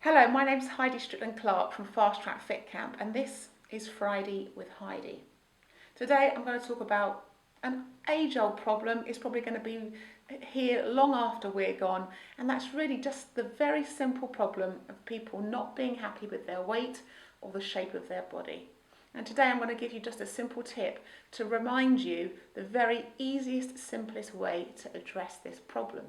Hello, my name's Heidi Clark from FastTrack Fit Camp, and this is Friday with Heidi. Today I'm going to talk about an age-old problem. It's probably going to be here long after we're gone, and that's really just the very simple problem of people not being happy with their weight or the shape of their body. And today I'm going to give you just a simple tip to remind you the very easiest, simplest way to address this problem.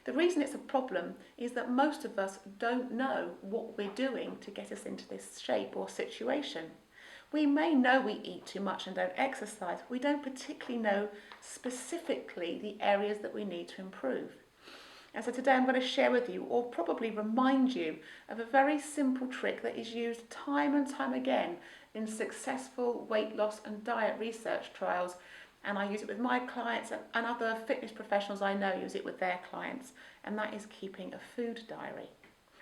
The reason it's a problem is that most of us don't know what we're doing to get us into this shape or situation. We may know we eat too much and don't exercise. We don't particularly know specifically the areas that we need to improve. And so today I'm going to share with you, or probably remind you, of a very simple trick that is used time and time again in successful weight loss and diet research trials. And I use it with my clients, and other fitness professionals I know use it with their clients, and that is keeping a food diary.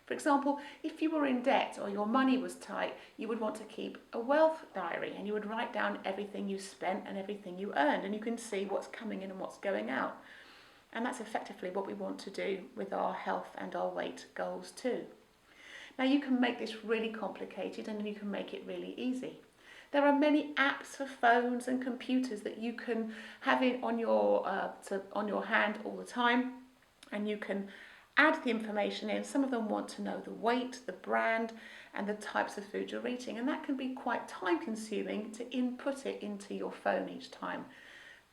For example, if you were in debt or your money was tight, you would want to keep a wealth diary, and you would write down everything you spent and everything you earned, and you can see what's coming in and what's going out. And that's effectively what we want to do with our health and our weight goals too. Now you can make this really complicated, and you can make it really easy. There are many apps for phones and computers that you can have it on your hand all the time, and you can add the information in. Some of them want to know the weight, the brand, and the types of food you're eating, and that can be quite time consuming to input it into your phone each time.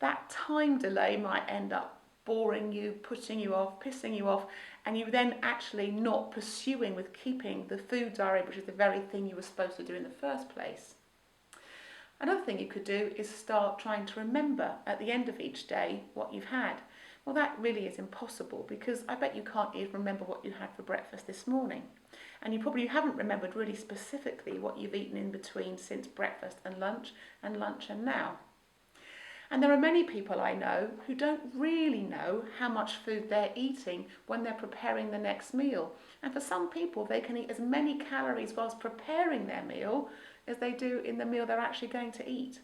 That time delay might end up boring you, putting you off, pissing you off, and you then actually not pursuing with keeping the food diary, which is the very thing you were supposed to do in the first place. Another thing you could do is start trying to remember at the end of each day what you've had. Well, that really is impossible, because I bet you can't even remember what you had for breakfast this morning. And you probably haven't remembered really specifically what you've eaten in between since breakfast and lunch and now. And there are many people I know who don't really know how much food they're eating when they're preparing the next meal. And for some people, they can eat as many calories whilst preparing their meal as they do in the meal they're actually going to eat.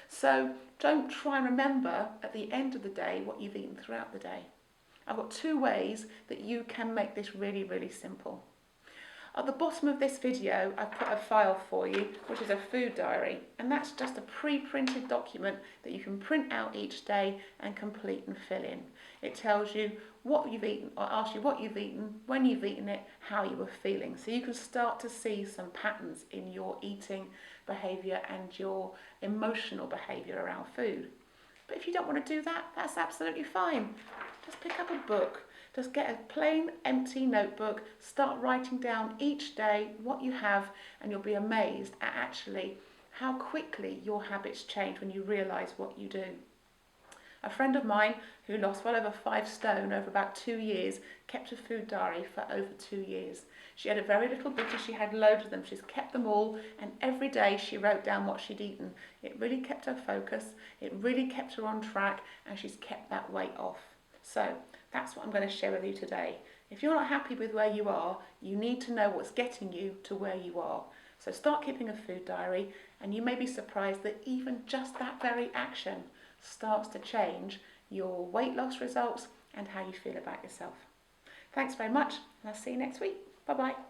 So don't try and remember at the end of the day what you've eaten throughout the day. I've got two ways that you can make this really, really simple. At the bottom of this video, I've put a file for you, which is a food diary, and that's just a pre-printed document that you can print out each day and complete and fill in. It tells you what you've eaten, or asks you what you've eaten, when you've eaten it, how you were feeling. So you can start to see some patterns in your eating behaviour and your emotional behaviour around food. But if you don't want to do that, that's absolutely fine. Just pick up a book. Just get a plain, empty notebook, start writing down each day what you have, and you'll be amazed at actually how quickly your habits change when you realise what you do. A friend of mine who lost well over 5 stone over about 2 years kept a food diary for over 2 years. She had a very little book, and she had loads of them. She's kept them all, and every day she wrote down what she'd eaten. It really kept her focused, it really kept her on track, and she's kept that weight off. So that's what I'm going to share with you today. If you're not happy with where you are, you need to know what's getting you to where you are. So start keeping a food diary, and you may be surprised that even just that very action starts to change your weight loss results and how you feel about yourself. Thanks very much, and I'll see you next week. Bye bye.